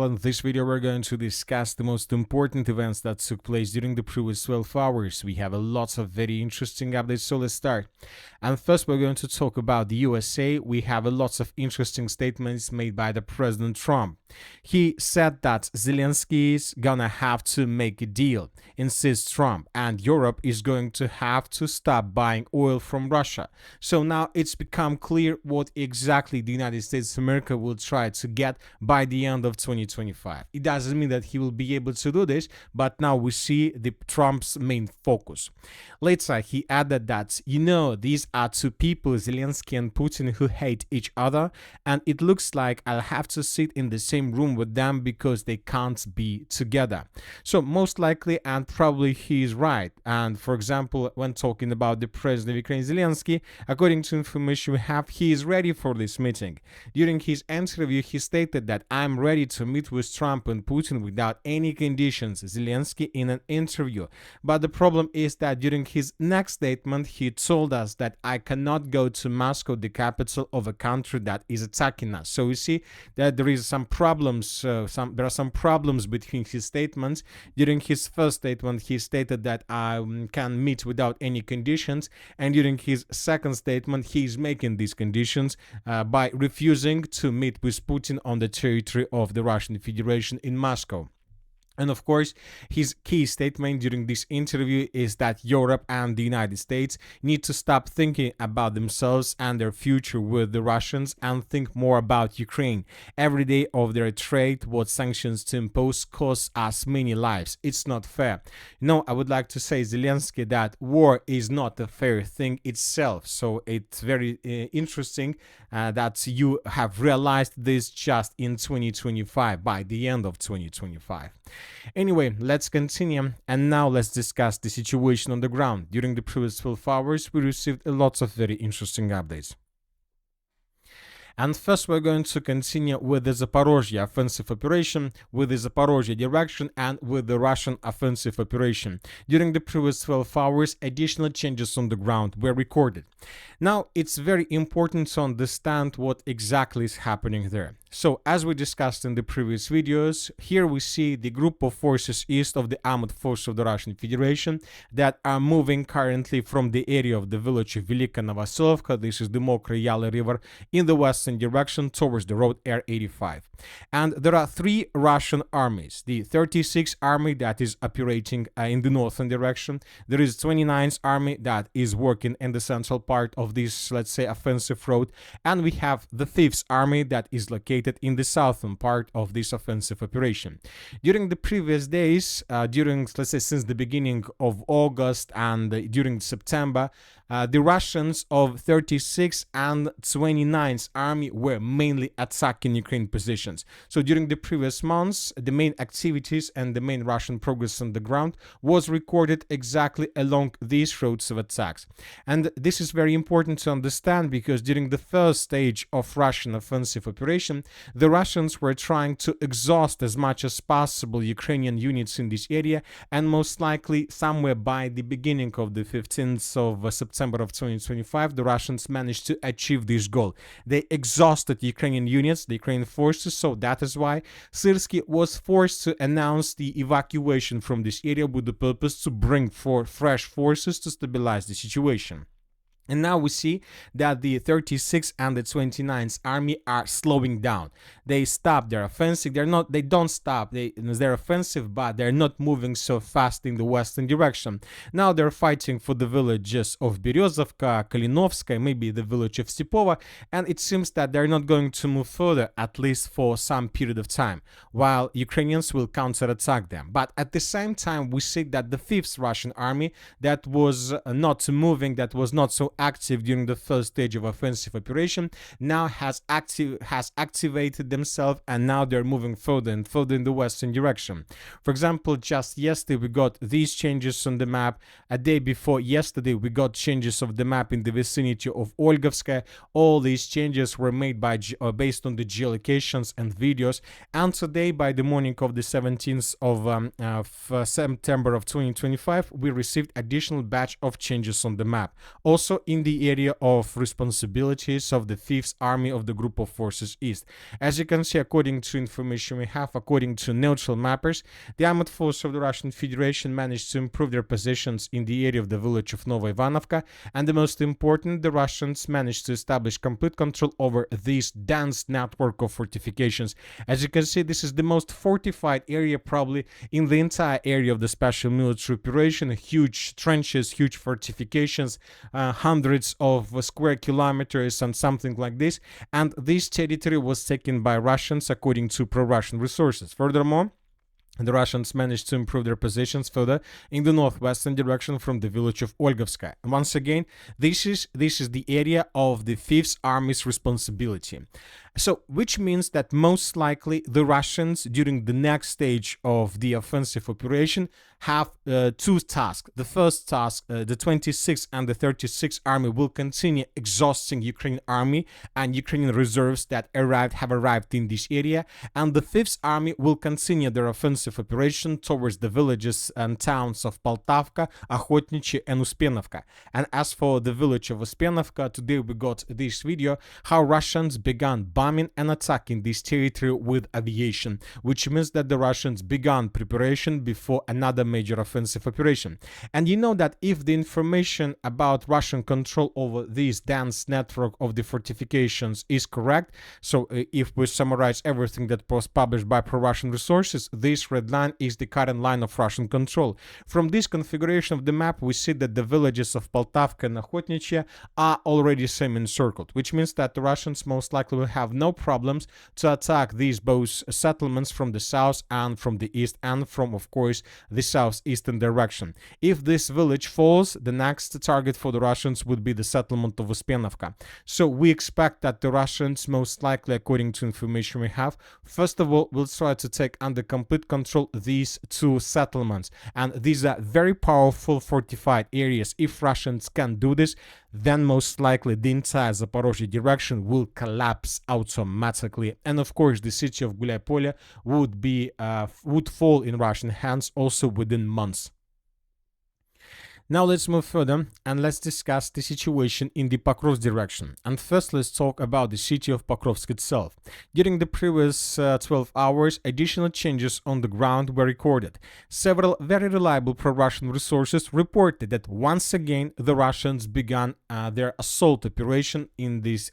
in this video we're going to discuss the most important events that took place during the previous 12 hours. We have lots of very interesting updates, so let's start. And first we're going to talk about the USA. We have lots of interesting statements made by the President Trump. He said that Zelensky is gonna have to make a deal, insists Trump, and Europe is going to have to stop buying oil from Russia. So now it's become clear what exactly the United States of America will try to get by the end of 2025. It doesn't mean that he will be able to do this, but now we see the Trump's main focus. Later, he added that, these are two people, Zelensky and Putin, who hate each other, and it looks like I'll have to sit in the same room with them because they can't be together. So most likely, and probably he is right. And for example, when talking about the president of Ukraine, Zelensky, according to information we have, he is ready for this meeting. During his interview, he stated that I'm ready to meet with Trump and Putin without any conditions, Zelensky in an interview. But the problem is that during his next statement, he told us that I cannot go to Moscow, the capital of a country that is attacking us. So we see that there is some problems. There are some problems between his statements. During his first statement, he stated that I can meet without any conditions, and during his second statement, he is making these conditions by refusing to meet with Putin on the territory of the Russian Federation in Moscow. And of course, his key statement during this interview is that Europe and the United States need to stop thinking about themselves and their future with the Russians and think more about Ukraine. Every day of their trade, what sanctions to impose costs us many lives. It's not fair. I would like to say, Zelensky, that war is not a fair thing itself. So it's very interesting that you have realized this just in 2025, by the end of 2025. Anyway, let's continue, and now let's discuss the situation on the ground. During the previous 12 hours, we received lots of very interesting updates. And first, we're going to continue with the Zaporozhye offensive operation, with the Zaporozhye direction, and with the Russian offensive operation. During the previous 12 hours, additional changes on the ground were recorded. Now, it's very important to understand what exactly is happening there. So, as we discussed in the previous videos, here we see the group of forces east of the armed force of the Russian Federation that are moving currently from the area of the village of Velika Novoselovka, this is the Mokry Yala River, in the western direction towards the road R85. And there are three Russian armies. The 36th Army that is operating in the northern direction. There is 29th Army that is working in the central part of this, let's say, offensive road. And we have the 5th Army that is located in the southern part of this offensive operation. During the previous days, let's say, since the beginning of August and during September, the Russians of 36th and 29th Army were mainly attacking Ukraine positions. So during the previous months, the main activities and the main Russian progress on the ground was recorded exactly along these roads of attacks. And this is very important to understand because during the first stage of Russian offensive operation, the Russians were trying to exhaust as much as possible Ukrainian units in this area, and most likely somewhere by the beginning of the 15th of September of 2025, the Russians managed to achieve this goal. They exhausted Ukrainian units, the Ukrainian forces, so that is why Syrskyi was forced to announce the evacuation from this area with the purpose to bring forth fresh forces to stabilize the situation. And now we see that the 36th and the 29th Army are slowing down. They stop their offensive. They don't stop their offensive, but they're not moving so fast in the western direction. Now they're fighting for the villages of Berezovka, Kalinovska, maybe the village of Stepova, and it seems that they're not going to move further, at least for some period of time, while Ukrainians will counterattack them. But at the same time, we see that the 5th Russian Army that was not moving, that was not so active during the first stage of offensive operation, now has activated themselves, and now they're moving further and further in the western direction. For example, just yesterday we got these changes on the map. A day before yesterday we got changes of the map in the vicinity of Olgovska. All these changes were made based on the geolocations and videos, and today, by the morning of the 17th of September of 2025, we received additional batch of changes on the map. Also in the area of responsibilities of the 5th Army of the Group of Forces East. As you can see, according to information we have, according to neutral mappers, the armed force of the Russian Federation managed to improve their positions in the area of the village of Nova Ivanovka, and the most important, the Russians managed to establish complete control over this dense network of fortifications. As you can see, this is the most fortified area probably in the entire area of the special military operation. Huge trenches, huge fortifications, hundreds of square kilometers and something like this, and this territory was taken by Russians according to pro-Russian resources. Furthermore, the Russians managed to improve their positions further in the northwestern direction from the village of Olgovskaya. And once again, this is the area of the 5th Army's responsibility. So, which means that most likely the Russians, during the next stage of the offensive operation, have two tasks. The first task, the 26th and the 36th Army will continue exhausting Ukrainian army and Ukrainian reserves that have arrived in this area, and the 5th Army will continue their offensive operation towards the villages and towns of Poltavka, Okhotnichi, and Uspenovka. And as for the village of Uspenovka, today we got this video how Russians began bombing and attacking this territory with aviation, which means that the Russians began preparation before another major offensive operation. And you know that if the information about Russian control over this dense network of the fortifications is correct, so if we summarize everything that was published by pro-Russian resources, this red line is the current line of Russian control. From this configuration of the map, we see that the villages of Poltavka and Okhotnichi are already semi-encircled, which means that the Russians most likely will have no problems to attack these both settlements from the south and from the east and from, of course, the southeastern direction. If this village falls, the next target for the Russians would be the settlement of Uspenovka. So we expect that the Russians, most likely, according to information we have, first of all, will try to take under complete control these two settlements. And these are very powerful fortified areas. If Russians can do this, then most likely the entire Zaporozhye direction will collapse automatically, and of course the city of Guliai-Polye would fall in Russian hands also within months. Now let's move further and let's discuss the situation in the Pokrovsk direction. And first let's talk about the city of Pokrovsk itself. During the previous 12 hours, additional changes on the ground were recorded. Several very reliable pro-Russian resources reported that once again the Russians began their assault operation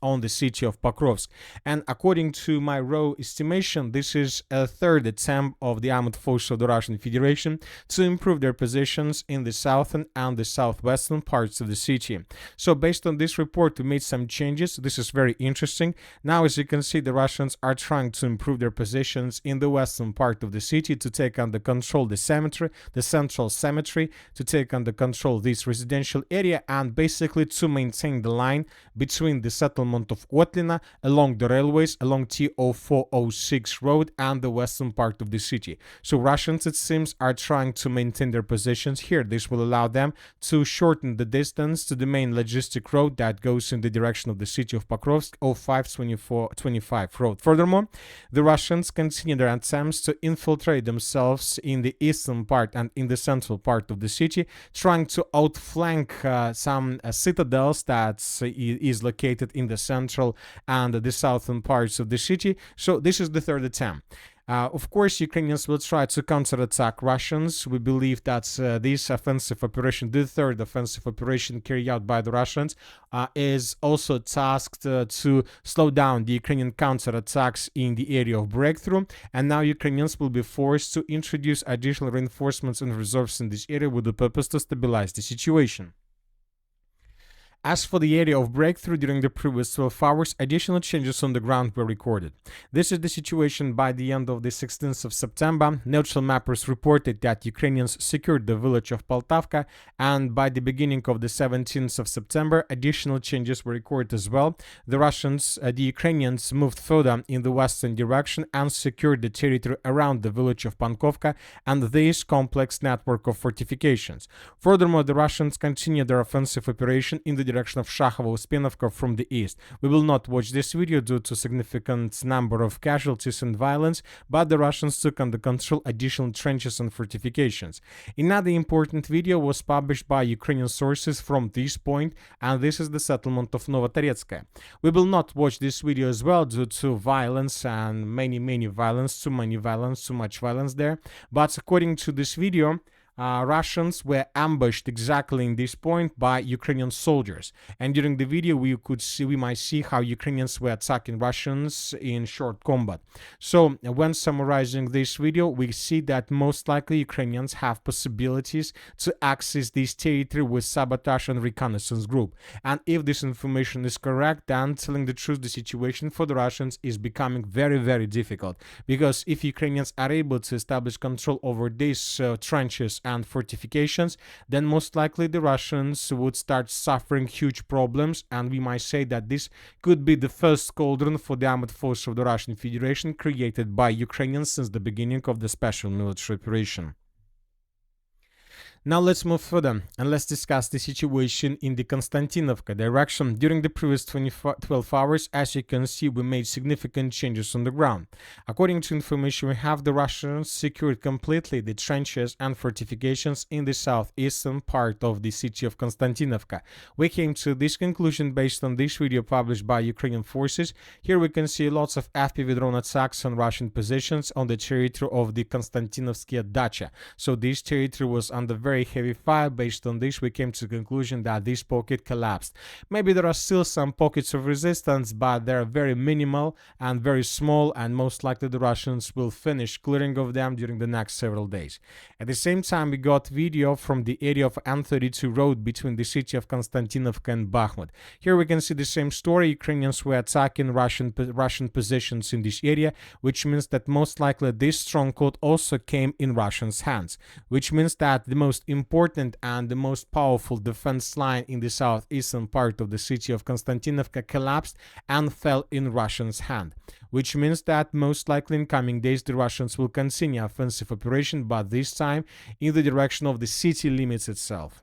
on the city of Pokrovsk. And according to my raw estimation, this is a third attempt of the armed forces of the Russian Federation to improve their positions in the southern and the southwestern parts of the city. So based on this report, we made some changes. This is very interesting. Now, as you can see, the Russians are trying to improve their positions in the western part of the city to take under control the cemetery, the central cemetery, to take under control this residential area, and basically to maintain the line between the settlement of Otlina along the railways, along T0406 road, and the western part of the city. So Russians, it seems, are trying to maintain their positions here. This will allow them to shorten the distance to the main logistic road that goes in the direction of the city of Pokrovsk, 052425 road. Furthermore, the Russians continue their attempts to infiltrate themselves in the eastern part and in the central part of the city, trying to outflank some citadels that is located in the central and the southern parts of the city. So this is the third attempt. Of course, Ukrainians will try to counterattack Russians. We believe that this offensive operation, the third offensive operation carried out by the Russians, is also tasked to slow down the Ukrainian counterattacks in the area of breakthrough. And now Ukrainians will be forced to introduce additional reinforcements and reserves in this area with the purpose to stabilize the situation. As for the area of breakthrough, during the previous 12 hours, additional changes on the ground were recorded. This is the situation by the end of the 16th of September. Neutral mappers reported that Ukrainians secured the village of Poltavka, and by the beginning of the 17th of September, additional changes were recorded as well. The Ukrainians moved further in the western direction and secured the territory around the village of Pankovka and this complex network of fortifications. Furthermore, the Russians continued their offensive operation in the direction of Shakhovo-Uspenovka from the east. We will not watch this video due to significant number of casualties and violence, but the Russians took under control additional trenches and fortifications. Another important video was published by Ukrainian sources from this point, and this is the settlement of Novotoretskaya. We will not watch this video as well due to violence and many violence, too much violence there. But according to this video, Russians were ambushed exactly in this point by Ukrainian soldiers, and during the video we might see how Ukrainians were attacking Russians in short combat. So when summarizing this video, we see that most likely Ukrainians have possibilities to access this territory with sabotage and reconnaissance group, and if this information is correct, then telling the truth, the situation for the Russians is becoming very difficult, because if Ukrainians are able to establish control over these trenches and fortifications, then most likely the Russians would start suffering huge problems, and we might say that this could be the first cauldron for the armed force of the Russian Federation created by Ukrainians since the beginning of the special military operation. Now let's move further and let's discuss the situation in the Konstantinovka direction. During the previous 12 hours, as you can see, we made significant changes on the ground. According to information we have, the Russians secured completely the trenches and fortifications in the southeastern part of the city of Konstantinovka. We came to this conclusion based on this video published by Ukrainian forces. Here we can see lots of FPV drone attacks on Russian positions on the territory of the Konstantinovskaya Dacha. So this territory was under very heavy fire. Based on this, we came to the conclusion that this pocket collapsed. Maybe there are still some pockets of resistance, but they are very minimal and very small, and most likely the Russians will finish clearing of them during the next several days. At the same time, we got video from the area of N32 road between the city of Konstantinovka and Bakhmut. Here we can see the same story. Ukrainians were attacking Russian positions in this area, which means that most likely this stronghold also came in Russians' hands, which means that the most important and the most powerful defense line in the southeastern part of the city of Konstantinovka collapsed and fell in Russians' hand, which means that most likely in coming days the Russians will continue offensive operation, but this time in the direction of the city limits itself.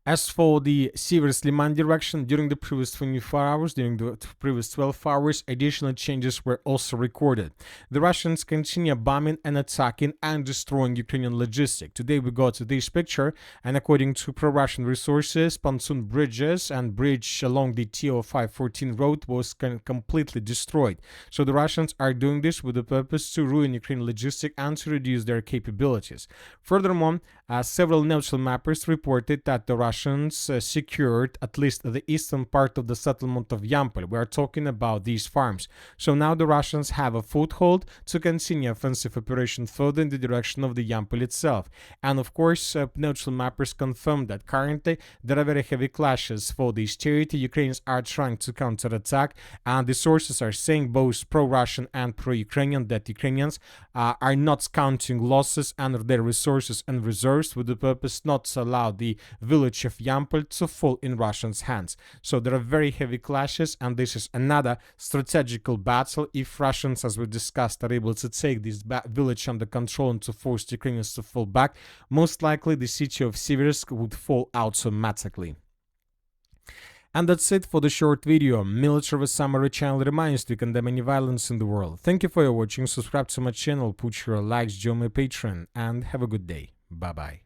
As for the Sivers-Liman direction, during the previous 24 hours, during the previous 12 hours, additional changes were also recorded. The Russians continue bombing and attacking and destroying Ukrainian logistics. Today we got this picture, and according to pro-Russian resources, pontoon bridges and bridge along the TO514 road was completely destroyed. So the Russians are doing this with the purpose to ruin Ukrainian logistics and to reduce their capabilities. Furthermore, several neutral mappers reported that the Russians secured at least the eastern part of the settlement of Yampol. We are talking about these farms. So now the Russians have a foothold to continue offensive operation further in the direction of the Yampol itself. And of course, neutral mappers confirmed that currently there are very heavy clashes for this territory. Ukrainians are trying to counterattack, and the sources are saying, both pro-Russian and pro-Ukrainian, that Ukrainians are not counting losses and their resources and reserves with the purpose not to allow the village of Yampol to fall in Russians' hands. So there are very heavy clashes, and this is another strategical battle. If Russians, as we discussed, are able to take this village under control and to force Ukrainians to fall back, most likely the city of Siversk would fall automatically. And that's it for the short video. Military Summary channel reminds to condemn any violence in the world. Thank you for your watching. Subscribe to my channel, put your likes, join my Patreon, and have a good day. Bye bye.